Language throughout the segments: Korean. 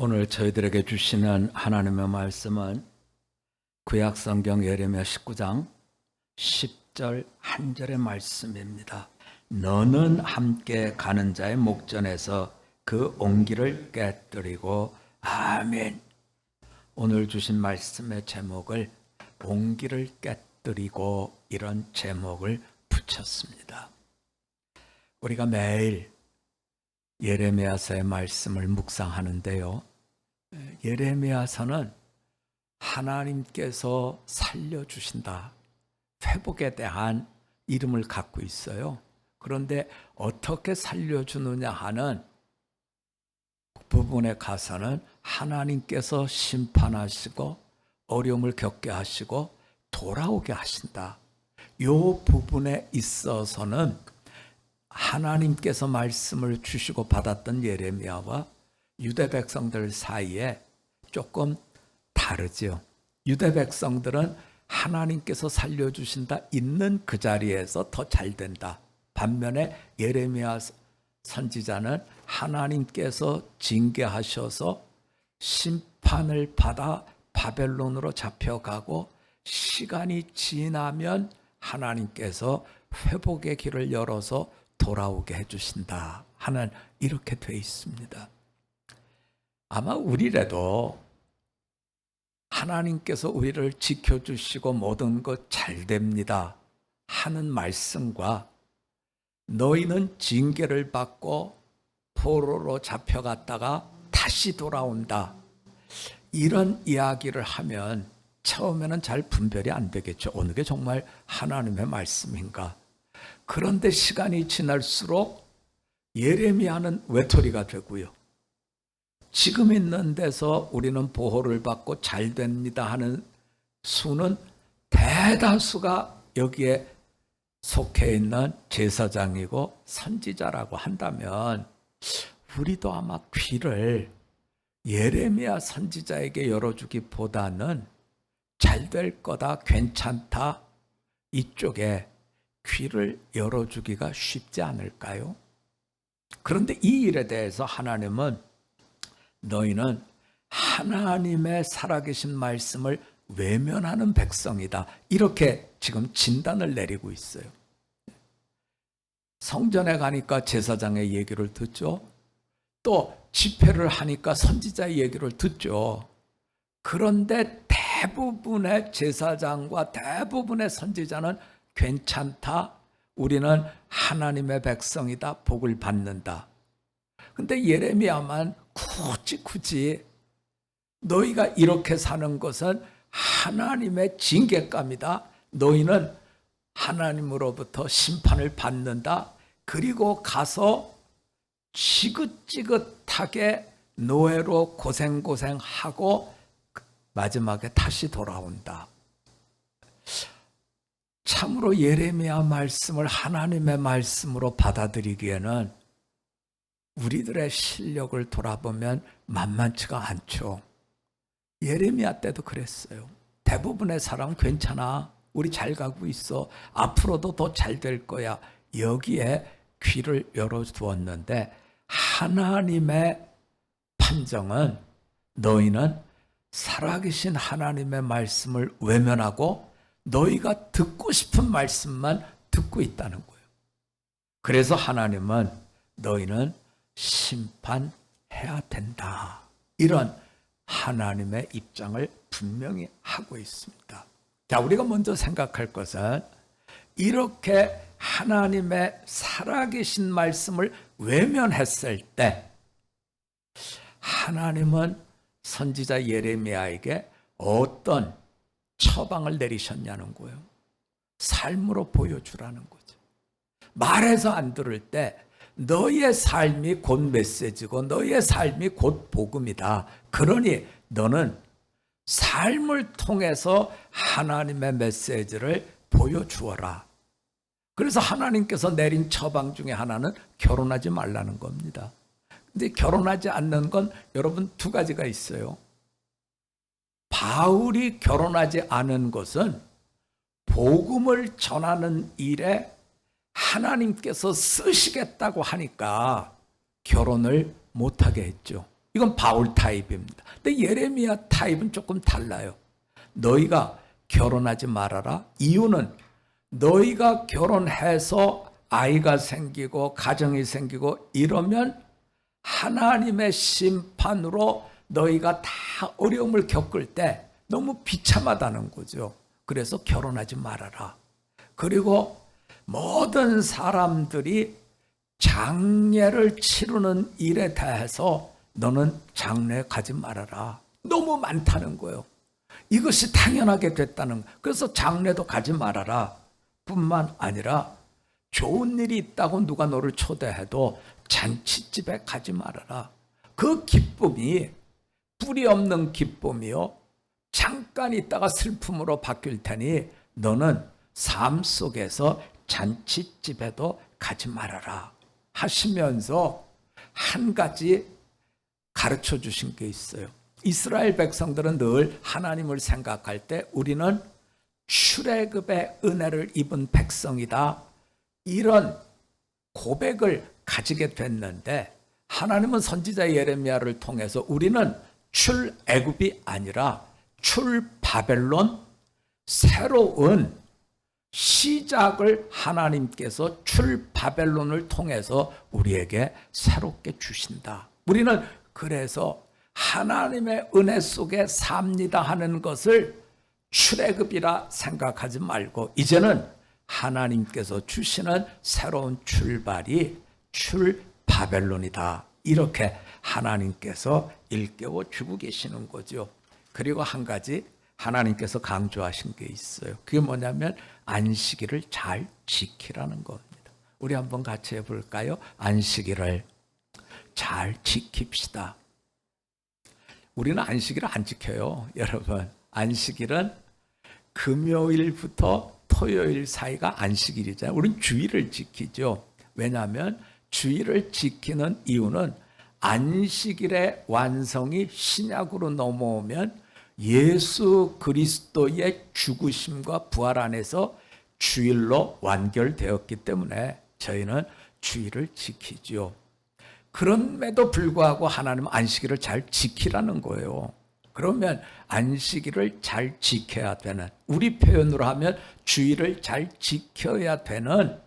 오늘 저희들에게 주시는 하나님의 말씀은 구약성경 예레미야 19장 10절 한 절의 말씀입니다. 너는 함께 가는 자의 목전에서 그 온기를 깨뜨리고 아멘. 오늘 주신 말씀의 제목을 온기를 깨뜨리고 이런 제목을 붙였습니다. 우리가 매일 예레미야서의 말씀을 묵상하는데요. 예레미야서는 하나님께서 살려주신다, 회복에 대한 이름을 갖고 있어요. 그런데 어떻게 살려주느냐 하는 부분에 가서는 하나님께서 심판하시고 어려움을 겪게 하시고 돌아오게 하신다. 이 부분에 있어서는 하나님께서 말씀을 주시고 받았던 예레미야와 유대 백성들 사이에 조금 다르지요. 유대 백성들은 하나님께서 살려주신다, 있는 그 자리에서 더 잘 된다. 반면에 예레미야 선지자는 하나님께서 징계하셔서 심판을 받아 바벨론으로 잡혀가고 시간이 지나면 하나님께서 회복의 길을 열어서 돌아오게 해주신다 하는, 이렇게 돼 있습니다. 아마 우리라도 하나님께서 우리를 지켜주시고 모든 것 잘 됩니다 하는 말씀과 너희는 징계를 받고 포로로 잡혀갔다가 다시 돌아온다, 이런 이야기를 하면 처음에는 잘 분별이 안 되겠죠. 어느 게 정말 하나님의 말씀인가. 그런데 시간이 지날수록 예레미야는 외톨이가 되고요. 지금 있는 데서 우리는 보호를 받고 잘 됩니다 하는 수는 대다수가 여기에 속해 있는 제사장이고 선지자라고 한다면 우리도 아마 귀를 예레미야 선지자에게 열어주기보다는 잘 될 거다, 괜찮다, 이쪽에 귀를 열어주기가 쉽지 않을까요? 그런데 이 일에 대해서 하나님은 너희는 하나님의 살아계신 말씀을 외면하는 백성이다, 이렇게 지금 진단을 내리고 있어요. 성전에 가니까 제사장의 얘기를 듣죠. 또 집회를 하니까 선지자의 얘기를 듣죠. 그런데 대부분의 제사장과 대부분의 선지자는 괜찮다, 우리는 하나님의 백성이다, 복을 받는다. 근데 예레미야만 굳이 너희가 이렇게 사는 것은 하나님의 징계감이다, 너희는 하나님으로부터 심판을 받는다, 그리고 가서 지긋지긋하게 노예로 고생하고 마지막에 다시 돌아온다. 참으로 예레미야 말씀을 하나님의 말씀으로 받아들이기에는 우리들의 실력을 돌아보면 만만치가 않죠. 예레미야 때도 그랬어요. 대부분의 사람은 괜찮아, 우리 잘 가고 있어, 앞으로도 더 잘 될 거야, 여기에 귀를 열어두었는데 하나님의 판정은 너희는 살아계신 하나님의 말씀을 외면하고 너희가 듣고 싶은 말씀만 듣고 있다는 거예요. 그래서 하나님은 너희는 심판해야 된다, 이런 하나님의 입장을 분명히 하고 있습니다. 자, 우리가 먼저 생각할 것은 이렇게 하나님의 살아계신 말씀을 외면했을 때 하나님은 선지자 예레미야에게 어떤 처방을 내리셨냐는 거예요. 삶으로 보여주라는 거죠. 말해서 안 들을 때 너희의 삶이 곧 메시지고 너희의 삶이 곧 복음이다. 그러니 너는 삶을 통해서 하나님의 메시지를 보여주어라. 그래서 하나님께서 내린 처방 중에 하나는 결혼하지 말라는 겁니다. 근데 결혼하지 않는 건 여러분 두 가지가 있어요. 바울이 결혼하지 않은 것은 복음을 전하는 일에 하나님께서 쓰시겠다고 하니까 결혼을 못하게 했죠. 이건 바울 타입입니다. 근데 예레미야 타입은 조금 달라요. 너희가 결혼하지 말아라. 이유는 너희가 결혼해서 아이가 생기고 가정이 생기고 이러면 하나님의 심판으로 너희가 다 어려움을 겪을 때 너무 비참하다는 거죠. 그래서 결혼하지 말아라. 그리고 모든 사람들이 장례를 치르는 일에 대해서 너는 장례에 가지 말아라. 너무 많다는 거예요. 이것이 당연하게 됐다는 거예요. 그래서 장례도 가지 말아라. 뿐만 아니라 좋은 일이 있다고 누가 너를 초대해도 잔치집에 가지 말아라. 그 기쁨이 뿌리 없는 기쁨이요, 잠깐 있다가 슬픔으로 바뀔 테니 너는 삶 속에서 잔치집에도 가지 말아라 하시면서 한 가지 가르쳐 주신 게 있어요. 이스라엘 백성들은 늘 하나님을 생각할 때 우리는 출애굽의 은혜를 입은 백성이다, 이런 고백을 가지게 됐는데, 하나님은 선지자 예레미야를 통해서 우리는 출애굽이 아니라 출바벨론, 새로운 시작을 하나님께서 출바벨론을 통해서 우리에게 새롭게 주신다. 우리는 그래서 하나님의 은혜 속에 삽니다 하는 것을 출애굽이라 생각하지 말고 이제는 하나님께서 주시는 새로운 출발이 출바벨론이다, 이렇게 하나님께서 일깨워 주고 계시는 거죠. 그리고 한 가지 하나님께서 강조하신 게 있어요. 그게 뭐냐면 안식일을 잘 지키라는 겁니다. 우리 한번 같이 해볼까요? 안식일을 잘 지킵시다. 우리는 안식일을 안 지켜요, 여러분. 안식일은 금요일부터 토요일 사이가 안식일이잖아요. 우리는 주일을 지키죠. 왜냐하면 주일을 지키는 이유는 안식일의 완성이 신약으로 넘어오면 예수 그리스도의 죽으심과 부활 안에서 주일로 완결되었기 때문에 저희는 주일을 지키죠. 그럼에도 불구하고 하나님은 안식일을 잘 지키라는 거예요. 그러면 안식일을 잘 지켜야 되는, 우리 표현으로 하면 주일을 잘 지켜야 되는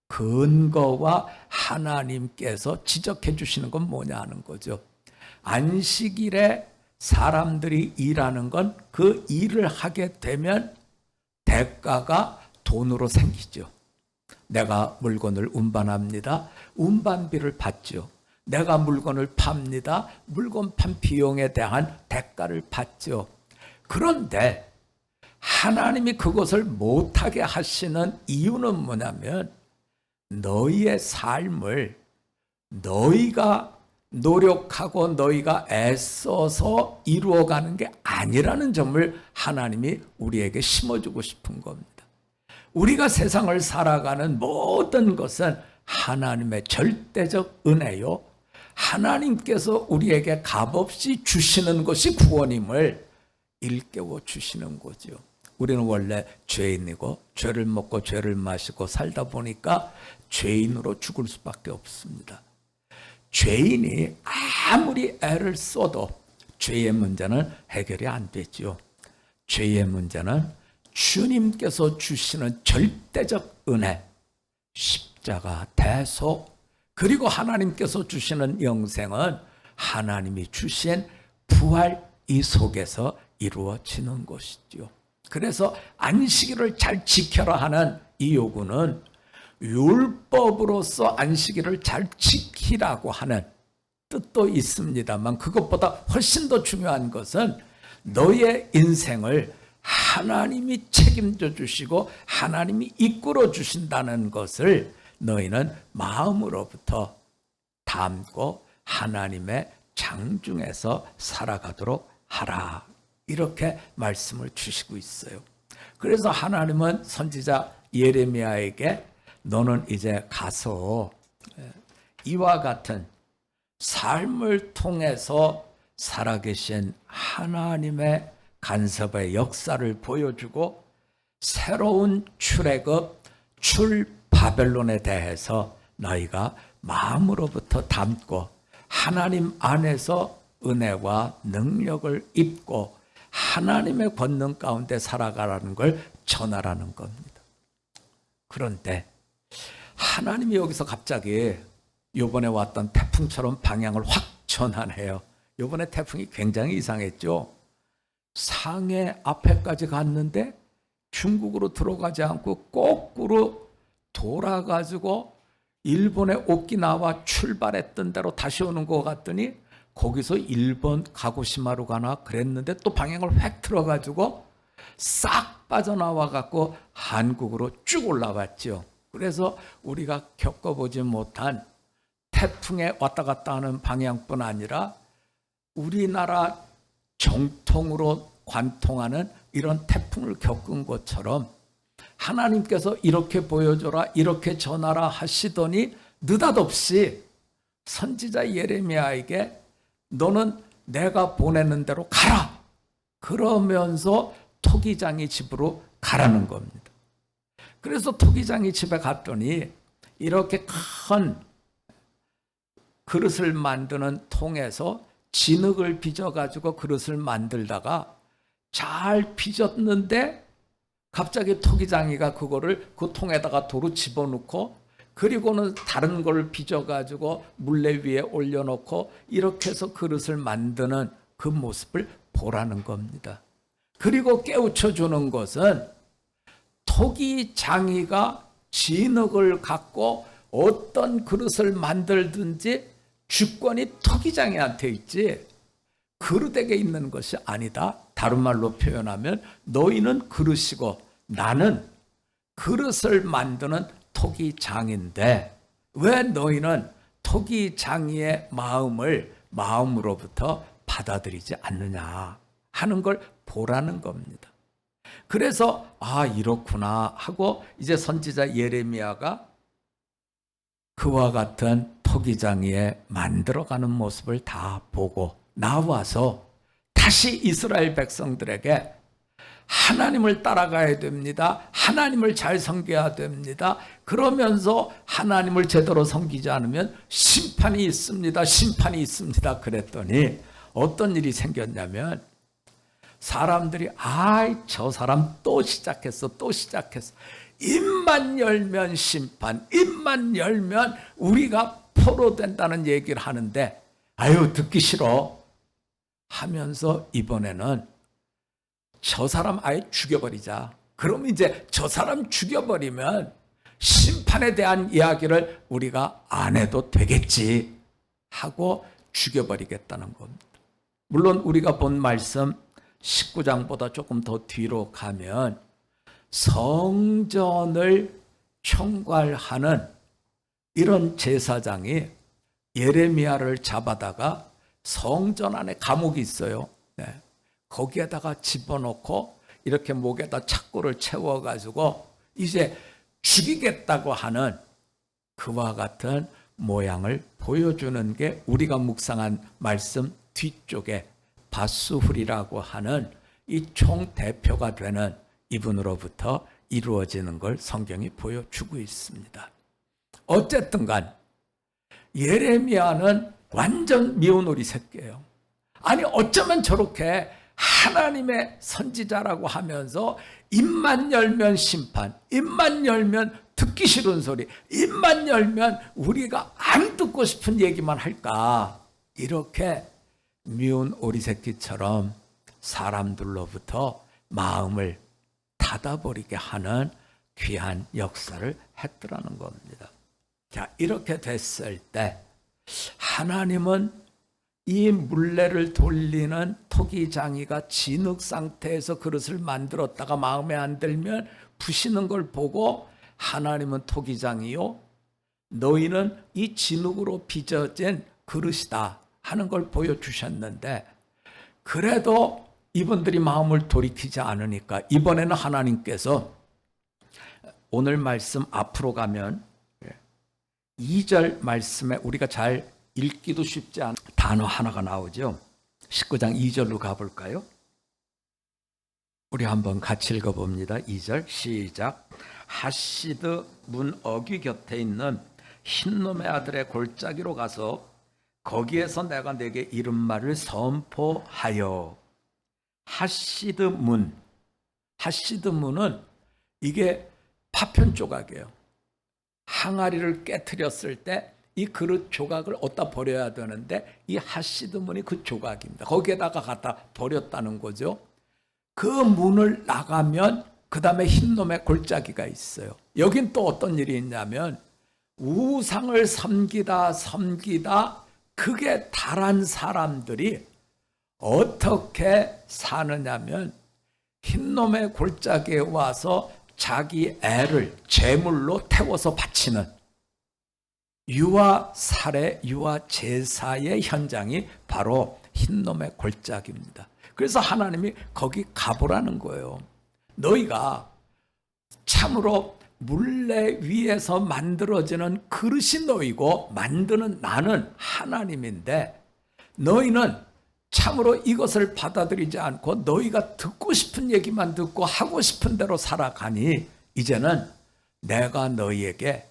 근거와 하나님께서 지적해 주시는 건 뭐냐 하는 거죠. 안식일에 사람들이 일하는 건 그 일을 하게 되면 대가가 돈으로 생기죠. 내가 물건을 운반합니다. 운반비를 받죠. 내가 물건을 팝니다. 물건 판 비용에 대한 대가를 받죠. 그런데 하나님이 그것을 못하게 하시는 이유는 뭐냐면 너희의 삶을 너희가 노력하고 너희가 애써서 이루어가는 게 아니라는 점을 하나님이 우리에게 심어주고 싶은 겁니다. 우리가 세상을 살아가는 모든 것은 하나님의 절대적 은혜요, 하나님께서 우리에게 값없이 주시는 것이 구원임을 일깨워 주시는 거죠. 우리는 원래 죄인이고 죄를 먹고 죄를 마시고 살다 보니까 죄인으로 죽을 수밖에 없습니다. 죄인이 아무리 애를 써도 죄의 문제는 해결이 안 되죠. 죄의 문제는 주님께서 주시는 절대적 은혜, 십자가, 대속, 그리고 하나님께서 주시는 영생은 하나님이 주신 부활, 이 속에서 이루어지는 것이죠. 그래서 안식일을 잘 지켜라 하는 이 요구는 율법으로서 안식일을 잘 지키라고 하는 뜻도 있습니다만, 그것보다 훨씬 더 중요한 것은 너의 인생을 하나님이 책임져 주시고 하나님이 이끌어 주신다는 것을 너희는 마음으로부터 담고 하나님의 장중에서 살아가도록 하라, 이렇게 말씀을 주시고 있어요. 그래서 하나님은 선지자 예레미야에게 너는 이제 가서 이와 같은 삶을 통해서 살아계신 하나님의 간섭의 역사를 보여주고 새로운 출애굽, 출바벨론에 대해서 너희가 마음으로부터 담고 하나님 안에서 은혜와 능력을 입고 하나님의 권능 가운데 살아가라는 걸 전하라는 겁니다. 그런데 하나님이 여기서 갑자기 요번에 왔던 태풍처럼 방향을 확 전환해요. 요번에 태풍이 굉장히 이상했죠. 상해 앞에까지 갔는데 중국으로 들어가지 않고 거꾸로 돌아가지고 일본의 오키나와 출발했던 대로 다시 오는 것 같더니 거기서 일본 가고시마로 가나 그랬는데 또 방향을 획 틀어가지고 싹 빠져나와 갖고 한국으로 쭉 올라왔죠. 그래서 우리가 겪어보지 못한 태풍에 왔다 갔다 하는 방향뿐 아니라 우리나라 정통으로 관통하는 이런 태풍을 겪은 것처럼 하나님께서 이렇게 보여줘라, 이렇게 전하라 하시더니 느닷없이 선지자 예레미야에게 너는 내가 보내는 대로 가라! 그러면서 토기장이 집으로 가라는 겁니다. 그래서 토기장이 집에 갔더니 이렇게 큰 그릇을 만드는 통에서 진흙을 빚어가지고 그릇을 만들다가 잘 빚었는데 갑자기 토기장이가 그거를 그 통에다가 도로 집어넣고 그리고는 다른 걸 빚어가지고 물레 위에 올려놓고 이렇게 해서 그릇을 만드는 그 모습을 보라는 겁니다. 그리고 깨우쳐 주는 것은 토기장이가 진흙을 갖고 어떤 그릇을 만들든지 주권이 토기장이한테 있지 그릇에게 있는 것이 아니다. 다른 말로 표현하면 너희는 그릇이고 나는 그릇을 만드는 토기장인데 왜 너희는 토기장이의 마음으로부터 받아들이지 않느냐 하는 걸 보라는 겁니다. 그래서 이렇구나 하고 이제 선지자 예레미야가 그와 같은 토기장이에 만들어가는 모습을 다 보고 나와서 다시 이스라엘 백성들에게 하나님을 따라가야 됩니다. 하나님을 잘 섬겨야 됩니다. 그러면서 하나님을 제대로 섬기지 않으면 심판이 있습니다. 심판이 있습니다. 그랬더니 어떤 일이 생겼냐면 사람들이 저 사람 또 시작했어. 입만 열면 심판, 입만 열면 우리가 포로된다는 얘기를 하는데 듣기 싫어 하면서 이번에는 저 사람 아예 죽여버리자. 그럼 이제 저 사람 죽여버리면 심판에 대한 이야기를 우리가 안 해도 되겠지 하고 죽여버리겠다는 겁니다. 물론 우리가 본 말씀 19장보다 조금 더 뒤로 가면 성전을 총괄하는 이런 제사장이 예레미야를 잡아다가 성전 안에 감옥이 있어요. 거기에다가 집어넣고 이렇게 목에다 착고를 채워가지고 이제 죽이겠다고 하는 그와 같은 모양을 보여주는 게 우리가 묵상한 말씀 뒤쪽에 바수훌이라고 하는 이 총대표가 되는 이분으로부터 이루어지는 걸 성경이 보여주고 있습니다. 어쨌든 간 예레미야는 완전 미운 오리 새끼예요. 아니 어쩌면 저렇게 하나님의 선지자라고 하면서 입만 열면 심판, 입만 열면 듣기 싫은 소리, 입만 열면 우리가 안 듣고 싶은 얘기만 할까, 이렇게 미운 오리 새끼처럼 사람들로부터 마음을 닫아버리게 하는 귀한 역사를 했더라는 겁니다. 자, 이렇게 됐을 때 하나님은 이 물레를 돌리는 토기장이가 진흙 상태에서 그릇을 만들었다가 마음에 안 들면 부시는 걸 보고 하나님은 토기장이요 너희는 이 진흙으로 빚어진 그릇이다 하는 걸 보여주셨는데 그래도 이분들이 마음을 돌이키지 않으니까 이번에는 하나님께서 오늘 말씀 앞으로 가면 2절 말씀에 우리가 잘 읽기도 쉽지 않은 단어 하나가 나오죠. 19장 2절로 가볼까요? 우리 한번 같이 읽어봅니다. 2절 시작. 하시드 문 어귀 곁에 있는 흰놈의 아들의 골짜기로 가서 거기에서 내가 네게 이런 말을 선포하여. 하시드문. 하시드문은 이게 파편 조각이에요. 항아리를 깨트렸을 때 이 그릇 조각을 어디다 버려야 되는데 이 하시드문이 그 조각입니다. 거기에다가 갖다 버렸다는 거죠. 그 문을 나가면 그 다음에 흰놈의 골짜기가 있어요. 여긴 또 어떤 일이 있냐면 우상을 섬기다 그게 달한 사람들이 어떻게 사느냐면 흰놈의 골짜기에 와서 자기 애를 제물로 태워서 바치는 유아 살해, 유아 제사의 현장이 바로 흰놈의 골짜기입니다. 그래서 하나님이 거기 가보라는 거예요. 너희가 참으로 물레 위에서 만들어지는 그릇이 너희고 만드는 나는 하나님인데 너희는 참으로 이것을 받아들이지 않고 너희가 듣고 싶은 얘기만 듣고 하고 싶은 대로 살아가니 이제는 내가 너희에게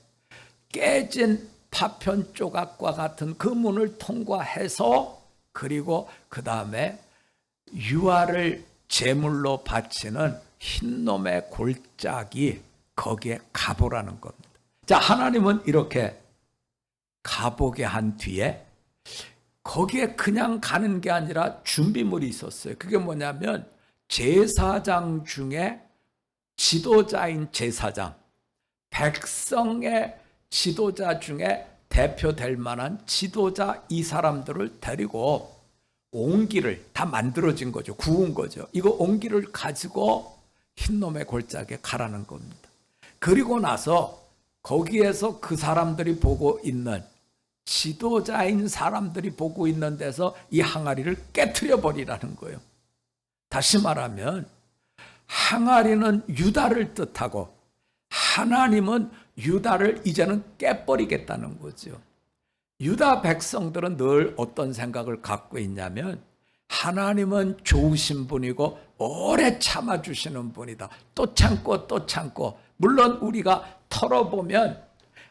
깨진 파편 조각과 같은 그 문을 통과해서 그리고 그 다음에 유아를 제물로 바치는 흰놈의 골짜기 거기에 가보라는 겁니다. 자, 하나님은 이렇게 가보게 한 뒤에 거기에 그냥 가는 게 아니라 준비물이 있었어요. 그게 뭐냐면 제사장 중에 지도자인 제사장, 백성의 지도자 중에 대표될 만한 지도자 이 사람들을 데리고 옹기를 다 만들어진 거죠. 구운 거죠. 이거 옹기를 가지고 흰놈의 골짜기에 가라는 겁니다. 그리고 나서 거기에서 그 사람들이 보고 있는 지도자인 사람들이 보고 있는 데서 이 항아리를 깨트려 버리라는 거예요. 다시 말하면 항아리는 유다를 뜻하고 하나님은 유다를 이제는 깨버리겠다는 거죠. 유다 백성들은 늘 어떤 생각을 갖고 있냐면 하나님은 좋으신 분이고 오래 참아주시는 분이다. 또 참고 또 참고. 물론 우리가 털어보면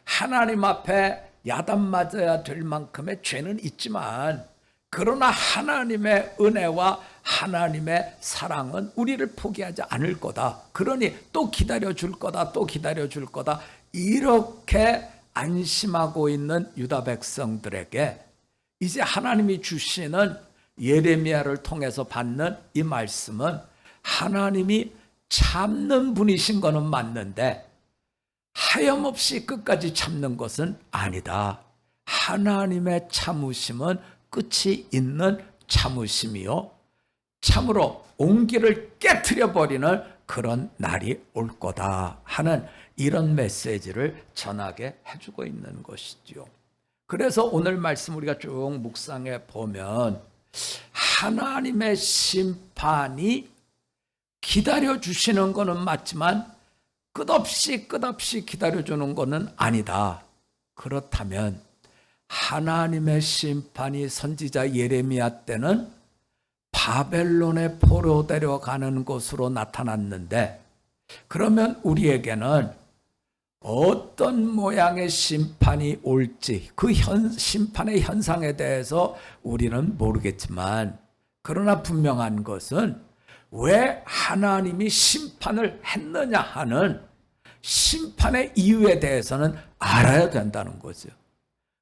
하나님 앞에 야단 맞아야 될 만큼의 죄는 있지만 그러나 하나님의 은혜와 하나님의 사랑은 우리를 포기하지 않을 거다. 그러니 또 기다려줄 거다. 또 기다려줄 거다. 이렇게 안심하고 있는 유다 백성들에게 이제 하나님이 주시는 예레미야를 통해서 받는 이 말씀은 하나님이 참는 분이신 거는 맞는데 하염없이 끝까지 참는 것은 아니다. 하나님의 참으심은 끝이 있는 참으심이요. 참으로 옹기를 깨트려 버리는 그런 날이 올 거다 하는 이런 메시지를 전하게 해주고 있는 것이죠. 그래서 오늘 말씀 우리가 쭉 묵상해 보면 하나님의 심판이 기다려주시는 것은 맞지만 끝없이 기다려주는 것은 아니다. 그렇다면 하나님의 심판이 선지자 예레미야 때는 바벨론에 포로되려 가는 것으로 나타났는데 그러면 우리에게는 어떤 모양의 심판이 올지 그 심판의 현상에 대해서 우리는 모르겠지만 그러나 분명한 것은 왜 하나님이 심판을 했느냐 하는 심판의 이유에 대해서는 알아야 된다는 거죠.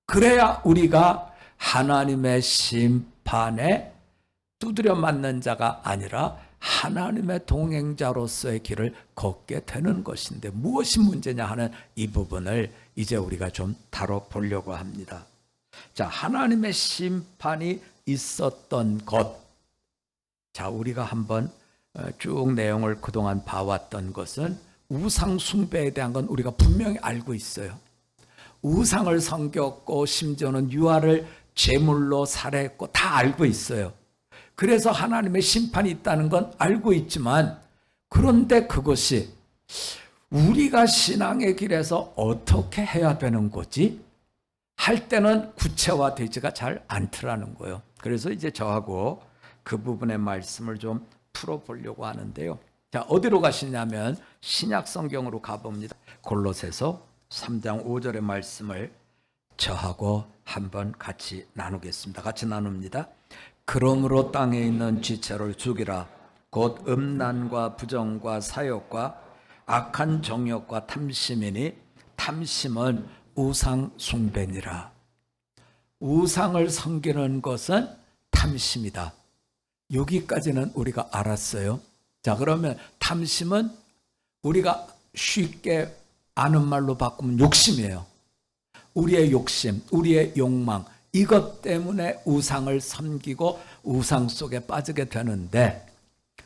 그래야 우리가 하나님의 심판에 두드려 맞는 자가 아니라 하나님의 동행자로서의 길을 걷게 되는 것인데 무엇이 문제냐 하는 이 부분을 이제 우리가 좀 다뤄보려고 합니다. 자, 하나님의 심판이 있었던 것. 자, 우리가 한번 쭉 내용을 그동안 봐왔던 것은 우상 숭배에 대한 건 우리가 분명히 알고 있어요. 우상을 섬겼고 심지어는 유아를 제물로 살해했고 다 알고 있어요. 그래서 하나님의 심판이 있다는 건 알고 있지만 그런데 그것이 우리가 신앙의 길에서 어떻게 해야 되는 거지? 할 때는 구체화되지가 잘 않더라는 거예요. 그래서 이제 저하고 그 부분의 말씀을 좀 풀어보려고 하는데요. 자, 어디로 가시냐면 신약 성경으로 가봅니다. 골로새서 3장 5절의 말씀을 저하고 한번 같이 나누겠습니다. 같이 나눕니다. 그러므로 땅에 있는 지체를 죽이라. 곧 음란과 부정과 사욕과 악한 정욕과 탐심이니 탐심은 우상 숭배니라. 우상을 섬기는 것은 탐심이다. 여기까지는 우리가 알았어요. 자, 그러면 탐심은 우리가 쉽게 아는 말로 바꾸면 욕심이에요. 우리의 욕심, 우리의 욕망, 이것 때문에 우상을 섬기고 우상 속에 빠지게 되는데,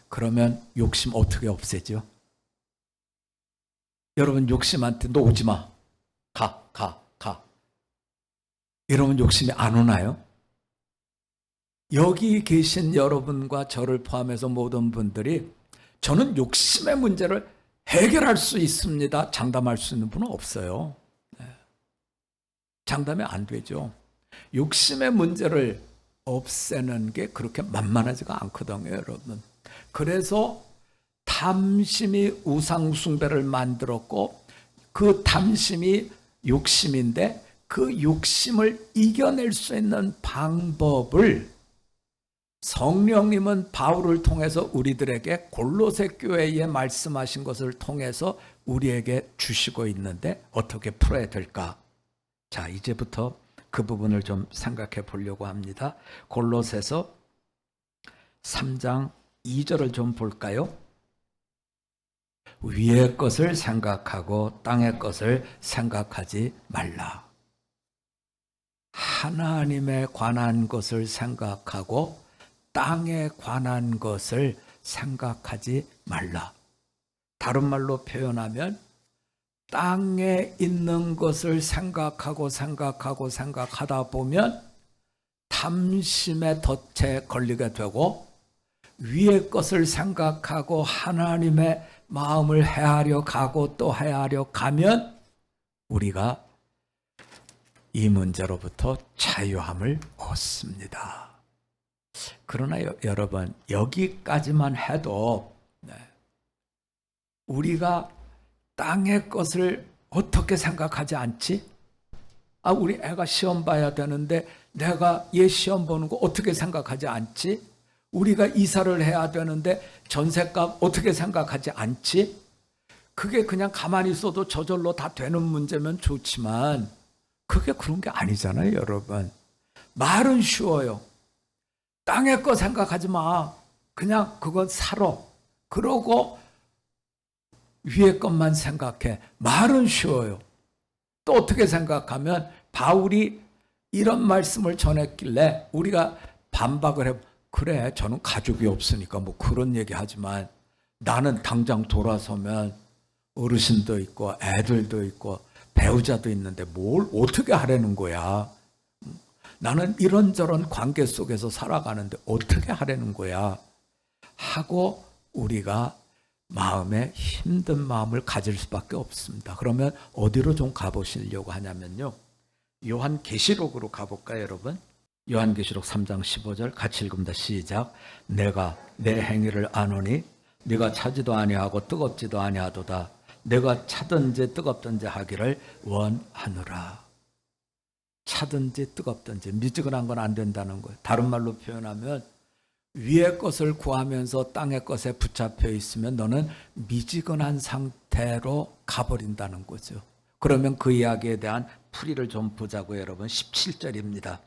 그러면 욕심 어떻게 없애죠? 여러분 욕심한테 너 오지 마. 가. 이러면 욕심이 안 오나요? 여기 계신 여러분과 저를 포함해서 모든 분들이 저는 욕심의 문제를 해결할 수 있습니다. 장담할 수 있는 분은 없어요. 장담이 안 되죠. 욕심의 문제를 없애는 게 그렇게 만만하지가 않거든요, 여러분. 그래서 탐심이 우상숭배를 만들었고, 그 탐심이 욕심인데 그 욕심을 이겨낼 수 있는 방법을 성령님은 바울을 통해서 우리들에게 골로새 교회에 말씀하신 것을 통해서 우리에게 주시고 있는데 어떻게 풀어야 될까? 자, 이제부터 그 부분을 좀 생각해 보려고 합니다. 골로새서 3장 2절을 좀 볼까요? 위의 것을 생각하고 땅의 것을 생각하지 말라. 하나님에 관한 것을 생각하고 땅에 관한 것을 생각하지 말라. 다른 말로 표현하면 땅에 있는 것을 생각하다 보면 탐심의 덫에 걸리게 되고, 위의 것을 생각하고 하나님의 마음을 헤아려 가고 또 헤아려 가면 우리가 이 문제로부터 자유함을 얻습니다. 그러나 여러분, 여기까지만 해도 우리가 땅의 것을 어떻게 생각하지 않지? 우리 애가 시험 봐야 되는데 내가 얘 시험 보는 거 어떻게 생각하지 않지? 우리가 이사를 해야 되는데 전셋값 어떻게 생각하지 않지? 그게 그냥 가만히 있어도 저절로 다 되는 문제면 좋지만 그게 그런 게 아니잖아요, 여러분. 말은 쉬워요. 땅의 거 생각하지 마. 그냥 그건 살아. 그러고 위의 것만 생각해. 말은 쉬워요. 또 어떻게 생각하면 바울이 이런 말씀을 전했길래 우리가 반박을 해. 그래, 저는 가족이 없으니까 뭐 그런 얘기 하지만 나는 당장 돌아서면 어르신도 있고 애들도 있고 배우자도 있는데 뭘 어떻게 하라는 거야? 나는 이런저런 관계 속에서 살아가는데 어떻게 하라는 거야? 하고 우리가 마음에 힘든 마음을 가질 수밖에 없습니다. 그러면 어디로 좀 가보시려고 하냐면요, 요한계시록으로 가볼까요, 여러분? 요한계시록 3장 15절 같이 읽습니다. 시작. 내가 내 행위를 아노니 네가 차지도 아니하고 뜨겁지도 아니하도다. 내가 차든지 뜨겁든지 하기를 원하노라. 차든지 뜨겁든지 미지근한 건 안 된다는 거예요. 다른 말로 표현하면 위의 것을 구하면서 땅의 것에 붙잡혀 있으면 너는 미지근한 상태로 가버린다는 거죠. 그러면 그 이야기에 대한 풀이를 좀 보자고요, 여러분. 17절입니다.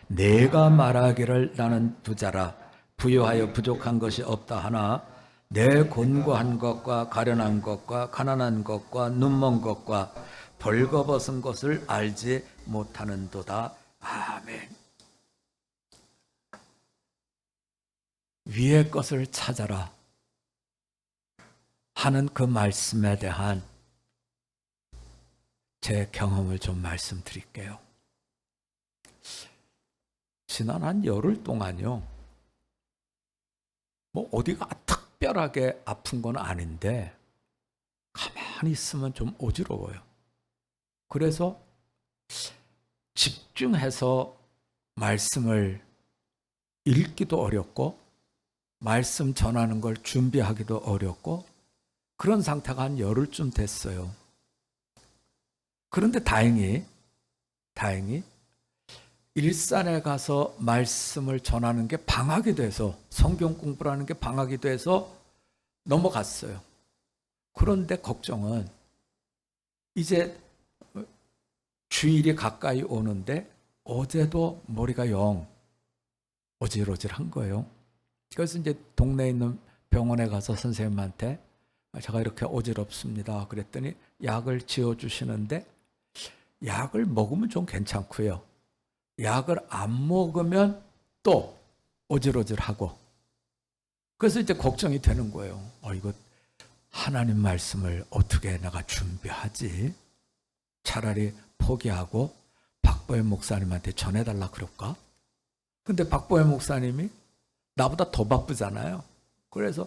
내가 말하기를 나는 부자라 부유하여 부족한 것이 없다 하나 내 곤고한 것과 가련한 것과 가난한 것과 눈먼 것과 벌거벗은 것을 알지 못하는도다. 아멘. 위의 것을 찾아라 하는 그 말씀에 대한 제 경험을 좀 말씀드릴게요. 지난 한 열흘 동안요, 뭐 어디가 특별하게 아픈 건 아닌데 가만히 있으면 좀 어지러워요. 그래서 집중해서 말씀을 읽기도 어렵고 말씀 전하는 걸 준비하기도 어렵고 그런 상태가 한 열흘쯤 됐어요. 그런데 다행히 다행히 일산에 가서 말씀을 전하는 게 방학이 돼서, 성경 공부라는 게 방학이 돼서 넘어갔어요. 그런데 걱정은 이제 주일이 가까이 오는데 어제도 머리가 영 어질어질한 거예요. 그래서 이제 동네에 있는 병원에 가서 선생님한테 제가 이렇게 어지럽습니다. 그랬더니 약을 지어주시는데 약을 먹으면 좀 괜찮고요. 약을 안 먹으면 또 어질어질하고. 그래서 이제 걱정이 되는 거예요. 이거 하나님 말씀을 어떻게 내가 준비하지? 차라리 포기하고 박보혜 목사님한테 전해달라 그럴까? 근데 박보혜 목사님이 나보다 더 바쁘잖아요. 그래서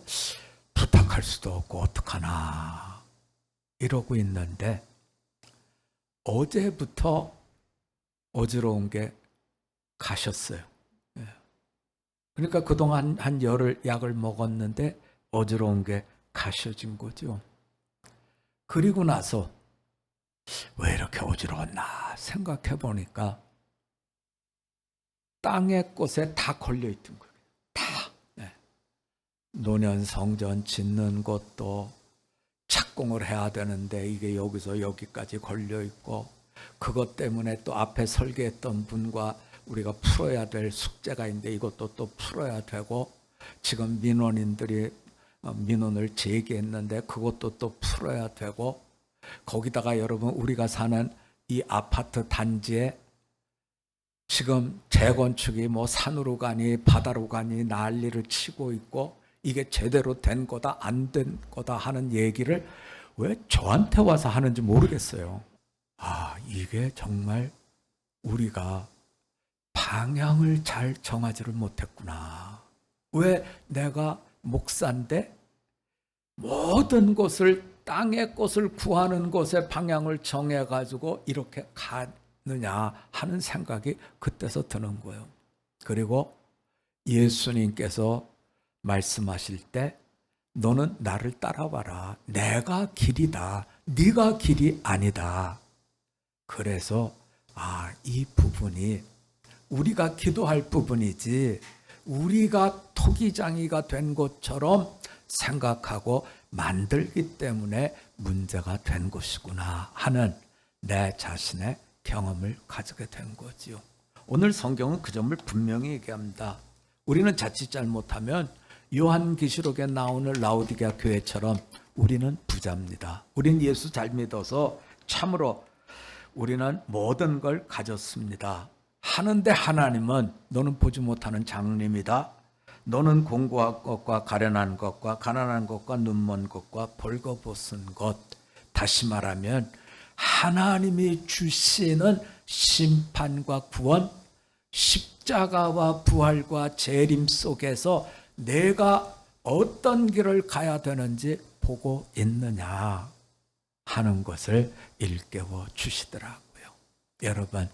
부탁할 수도 없고 어떡하나 이러고 있는데 어제부터 어지러운 게 가셨어요. 그러니까 그동안 한 열흘 약을 먹었는데 어지러운 게 가셔진 거죠. 그리고 나서 왜 이렇게 어지러웠나 생각해 보니까 땅의 꽃에 다 걸려있던 거예요. 다. 노년 성전 짓는 것도 착공을 해야 되는데 이게 여기서 여기까지 걸려있고, 그것 때문에 또 앞에 설계했던 분과 우리가 풀어야 될 숙제가 있는데 이것도 또 풀어야 되고, 지금 민원인들이 민원을 제기했는데 그것도 또 풀어야 되고, 거기다가 여러분 우리가 사는 이 아파트 단지에 지금 재건축이 뭐 산으로 가니 바다로 가니 난리를 치고 있고, 이게 제대로 된 거다 안 된 거다 하는 얘기를 왜 저한테 와서 하는지 모르겠어요. 이게 정말 우리가 방향을 잘 정하지를 못했구나. 왜 내가 목사인데 모든 것을, 땅의 것을 구하는 것에 방향을 정해가지고 이렇게 가느냐 하는 생각이 그때서 드는 거예요. 그리고 예수님께서 말씀하실 때 너는 나를 따라와라. 내가 길이다. 네가 길이 아니다. 그래서 이 부분이 우리가 기도할 부분이지 우리가 토기장이가 된 것처럼 생각하고 만들기 때문에 문제가 된 것이구나 하는 내 자신의 경험을 가지게 된 거지요. 오늘 성경은 그 점을 분명히 얘기합니다. 우리는 자칫 잘못하면 요한계시록에 나오는 라오디게아 교회처럼 우리는 부자입니다. 우리는 예수 잘 믿어서 참으로 우리는 모든 걸 가졌습니다. 하는데 하나님은 너는 보지 못하는 장님이다. 너는 공고한 것과 가련한 것과 가난한 것과 눈먼 것과 벌거벗은 것. 다시 말하면 하나님이 주시는 심판과 구원, 십자가와 부활과 재림 속에서 내가 어떤 길을 가야 되는지 보고 있느냐 하는 것을 일깨워 주시더라고요. 여러분,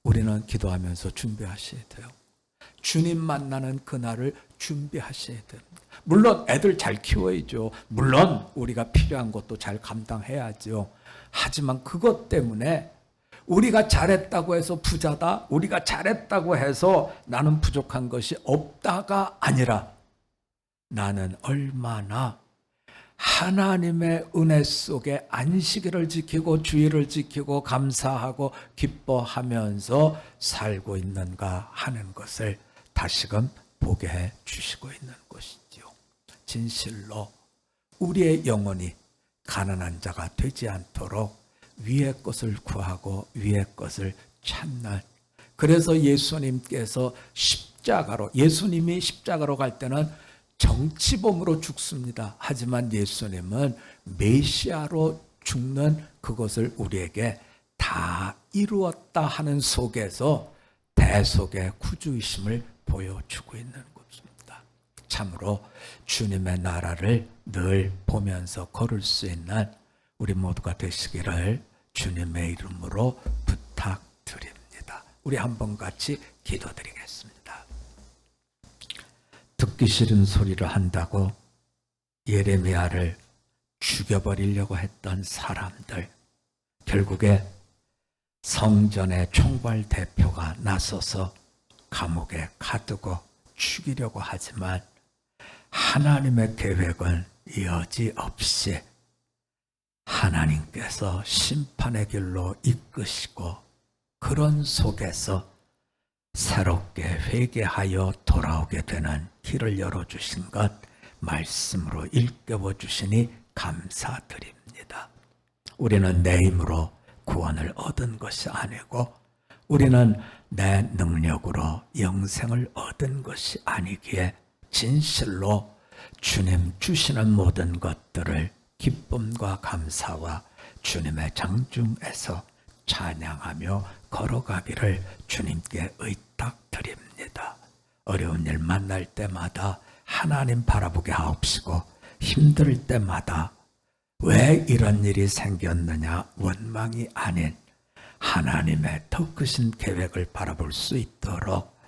우리는 기도하면서 준비하셔야 돼요. 주님 만나는 그날을 준비하셔야 돼요. 물론 애들 잘 키워야죠. 물론 우리가 필요한 것도 잘 감당해야죠. 하지만 그것 때문에 우리가 잘했다고 해서 부자다, 우리가 잘했다고 해서 나는 부족한 것이 없다가 아니라 나는 얼마나 하나님의 은혜 속에 안식일을 지키고 주일을 지키고 감사하고 기뻐하면서 살고 있는가 하는 것을 다시금 보게 해 주시고 있는 것이지요. 진실로 우리의 영혼이 가난한 자가 되지 않도록 위의 것을 구하고 위의 것을 찾는, 그래서 예수님께서 예수님이 십자가로 갈 때는 정치범으로 죽습니다. 하지만 예수님은 메시아로 죽는 그것을 우리에게 다 이루었다 하는 속에서 대속의 구주이심을 보여주고 있는 것입니다. 참으로 주님의 나라를 늘 보면서 걸을 수 있는 우리 모두가 되시기를 주님의 이름으로 부탁드립니다. 우리 한번 같이 기도드리겠습니다. 듣기 싫은 소리를 한다고 예레미야를 죽여버리려고 했던 사람들, 결국에 성전의 총괄 대표가 나서서 감옥에 가두고 죽이려고 하지만 하나님의 계획은 여지없이 하나님께서 심판의 길로 이끄시고 그런 속에서 새롭게 회개하여 돌아오게 되는 길을 열어주신 것 말씀으로 일깨워 주시니 감사드립니다. 우리는 내 힘으로 구원을 얻은 것이 아니고 우리는 내 능력으로 영생을 얻은 것이 아니기에 진실로 주님 주시는 모든 것들을 기쁨과 감사와 주님의 장중에서 찬양하며 걸어가기를 주님께 의탁드립니다. 어려운 일 만날 때마다 하나님 바라보게 하옵시고 힘들 때마다 왜 이런 일이 생겼느냐 원망이 아닌 하나님의 더 크신 계획을 바라볼 수 있도록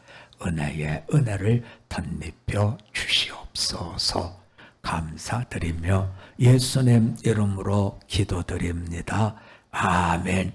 은혜에 은혜를 덧입혀 주시옵소서. 감사드리며 예수님 이름으로 기도드립니다. 아멘.